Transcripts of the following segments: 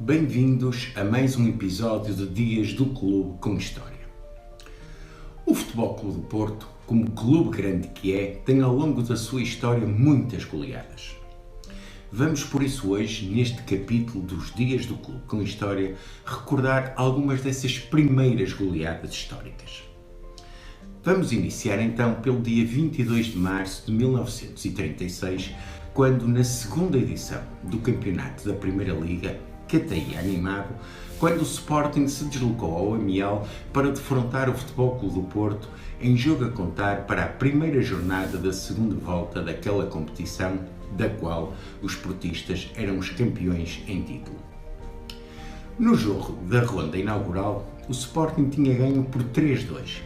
Bem-vindos a mais um episódio de Dias do Clube com História. O Futebol Clube do Porto, como clube grande que é, tem ao longo da sua história muitas goleadas. Vamos por isso hoje, neste capítulo dos Dias do Clube com História, recordar algumas dessas primeiras goleadas históricas. Vamos iniciar então pelo dia 22 de março de 1936, quando na segunda edição do campeonato da Primeira Liga, que até ia animado, quando o Sporting se deslocou ao Amiel para defrontar o Futebol Clube do Porto em jogo a contar para a primeira jornada da segunda volta daquela competição, da qual os portistas eram os campeões em título. No jogo da ronda inaugural, o Sporting tinha ganho por 3-2.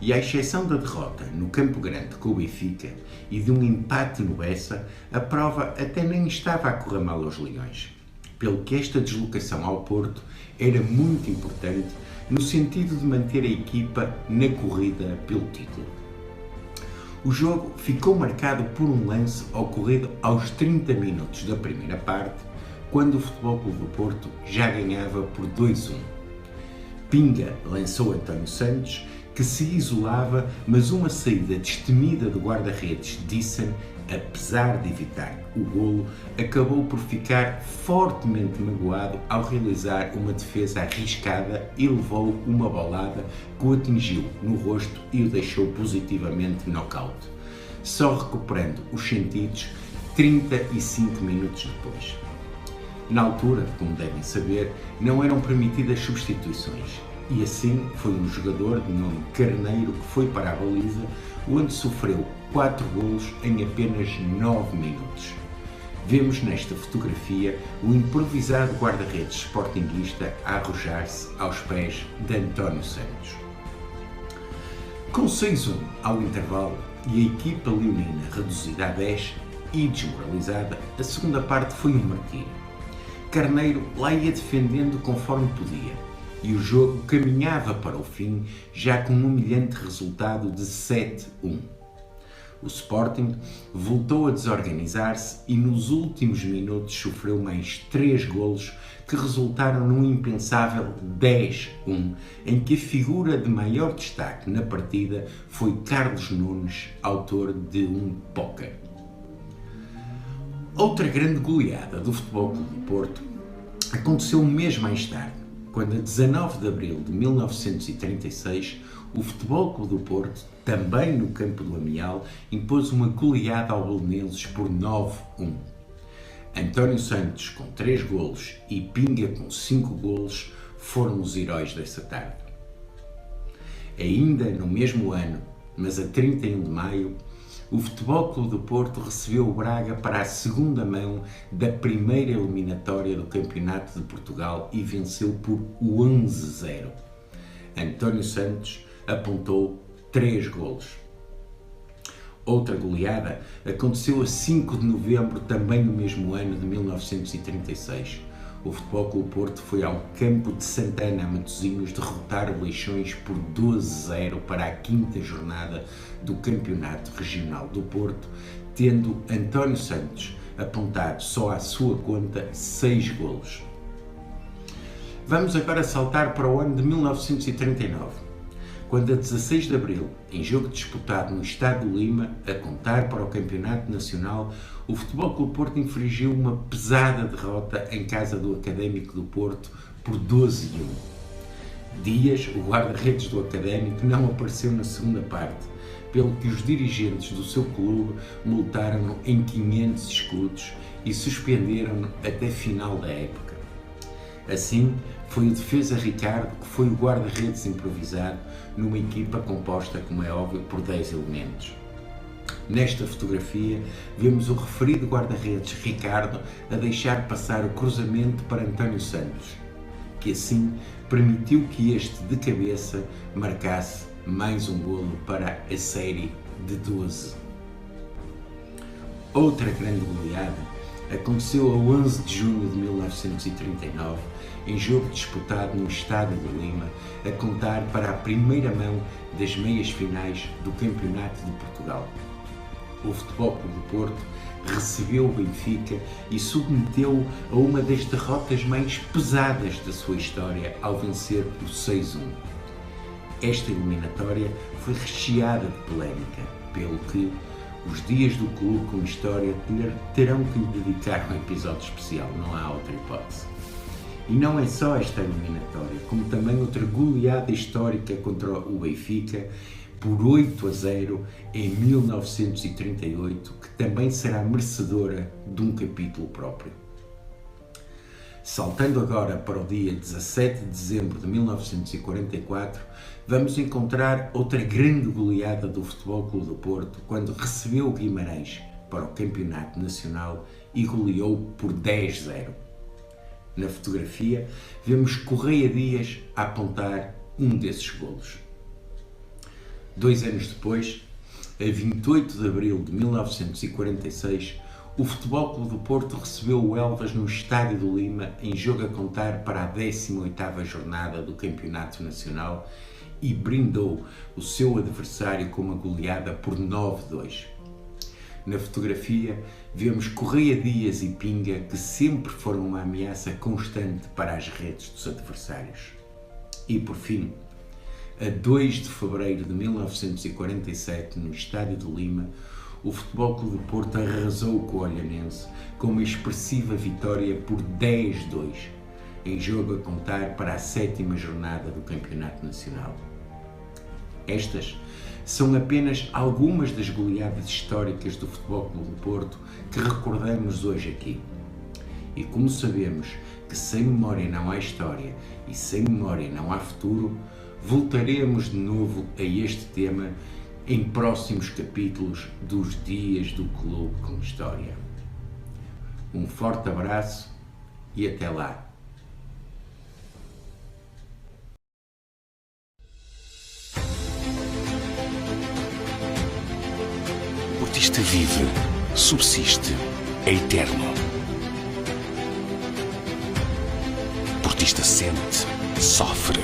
E à exceção da derrota no Campo Grande com o Benfica e de um empate no Bessa, a prova até nem estava a correr mal aos Leões, pelo que esta deslocação ao Porto era muito importante no sentido de manter a equipa na corrida pelo título. O jogo ficou marcado por um lance ocorrido aos 30 minutos da primeira parte, quando o Futebol Clube do Porto já ganhava por 2-1. Pinga lançou António Santos, que se isolava, mas uma saída destemida do guarda-redes Dissen, apesar de evitar o golo, acabou por ficar fortemente magoado ao realizar uma defesa arriscada e levou uma bolada que o atingiu no rosto e o deixou positivamente nocaute, só recuperando os sentidos 35 minutos depois. Na altura, como devem saber, não eram permitidas substituições. E assim foi um jogador de nome Carneiro que foi para a baliza, onde sofreu 4 golos em apenas 9 minutos. Vemos nesta fotografia o improvisado guarda-redes sportinguista a arrojar-se aos pés de António Santos. Com 6-1 ao intervalo e a equipa leonina reduzida a 10 e desmoralizada, a segunda parte foi um martírio. Carneiro lá ia defendendo conforme podia, e o jogo caminhava para o fim já com um humilhante resultado de 7-1. O Sporting voltou a desorganizar-se e nos últimos minutos sofreu mais 3 golos que resultaram num impensável 10-1, em que a figura de maior destaque na partida foi Carlos Nunes, autor de um póquer. Outra grande goleada do Futebol Clube do Porto aconteceu um mês mais tarde, quando a 19 de abril de 1936, o Futebol Clube do Porto, também no campo do Amial, impôs uma goleada ao Belenenses por 9-1. António Santos, com 3 golos, e Pinga, com 5 golos, foram os heróis dessa tarde. Ainda no mesmo ano, mas a 31 de maio, o Futebol Clube do Porto recebeu o Braga para a segunda mão da primeira eliminatória do Campeonato de Portugal e venceu por 11-0. António Santos apontou 3 golos. Outra goleada aconteceu a 5 de novembro, também no mesmo ano de 1936. O Futebol Clube do Porto foi ao campo de Santana, a Matosinhos, derrotar o Leixões por 12-0 para a 5ª jornada do Campeonato Regional do Porto, tendo António Santos apontado só à sua conta 6 golos. Vamos agora saltar para o ano de 1939, quando a 16 de abril, em jogo disputado no Estádio de Lima, a contar para o Campeonato Nacional, o Futebol Clube do Porto infligiu uma pesada derrota em casa do Académico do Porto por 12-1. Dias, o guarda-redes do Académico, não apareceu na segunda parte, pelo que os dirigentes do seu clube multaram-no em 500 escudos e suspenderam-no até final da época. Assim, foi o defesa Ricardo que foi o guarda-redes improvisado numa equipa composta, como é óbvio, por 10 elementos. Nesta fotografia, vemos o referido guarda-redes Ricardo a deixar passar o cruzamento para António Santos, que assim permitiu que este, de cabeça, marcasse mais um golo para a série de 12. Outra grande goleada aconteceu a 11 de junho de 1939, em jogo disputado no Estádio de Lima, a contar para a primeira mão das meias finais do Campeonato de Portugal. o Futebol Clube do Porto recebeu o Benfica e submeteu-o a uma das derrotas mais pesadas da sua história ao vencer por 6-1. Esta eliminatória foi recheada de polémica, pelo que os dias do clube com história terão que lhe dedicar um episódio especial, não há outra hipótese. E não é só esta eliminatória, como também outra goleada histórica contra o Benfica por 8-0 em 1938, que também será merecedora de um capítulo próprio. Saltando agora para o dia 17 de dezembro de 1944, vamos encontrar outra grande goleada do Futebol Clube do Porto, quando recebeu o Guimarães para o Campeonato Nacional e goleou por 10-0. Na fotografia, vemos Correia Dias a apontar um desses golos. 2 anos depois, a 28 de abril de 1946, o Futebol Clube do Porto recebeu o Elvas no Estádio do Lima em jogo a contar para a 18ª jornada do Campeonato Nacional e brindou o seu adversário com uma goleada por 9-2. Na fotografia, vemos Correia Dias e Pinga, que sempre foram uma ameaça constante para as redes dos adversários. E por fim, a 2 de fevereiro de 1947, no Estádio do Lima, o Futebol Clube do Porto arrasou com o Olhanense com uma expressiva vitória por 10-2, em jogo a contar para a 7ª jornada do Campeonato Nacional. Estas são apenas algumas das goleadas históricas do Futebol Clube do Porto que recordamos hoje aqui. E como sabemos que sem memória não há história e sem memória não há futuro, voltaremos de novo a este tema em próximos capítulos dos Dias do Clube com História. Um forte abraço e até lá! O portista vive, subsiste, é eterno. O portista sente, sofre,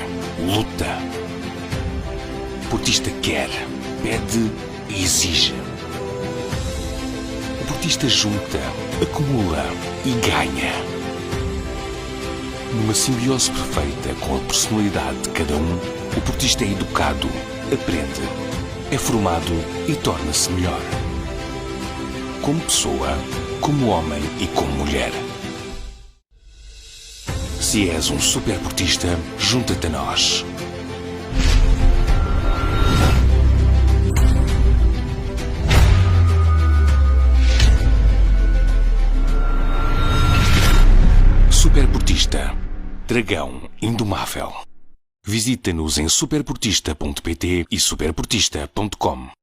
luta. O portista quer, pede e exige. O portista junta, acumula e ganha. Numa simbiose perfeita com a personalidade de cada um, o portista é educado, aprende, é formado e torna-se melhor. Como pessoa, como homem e como mulher. Se és um superportista, junta-te a nós. Superportista, dragão indomável. Visita-nos em superportista.pt e superportista.com.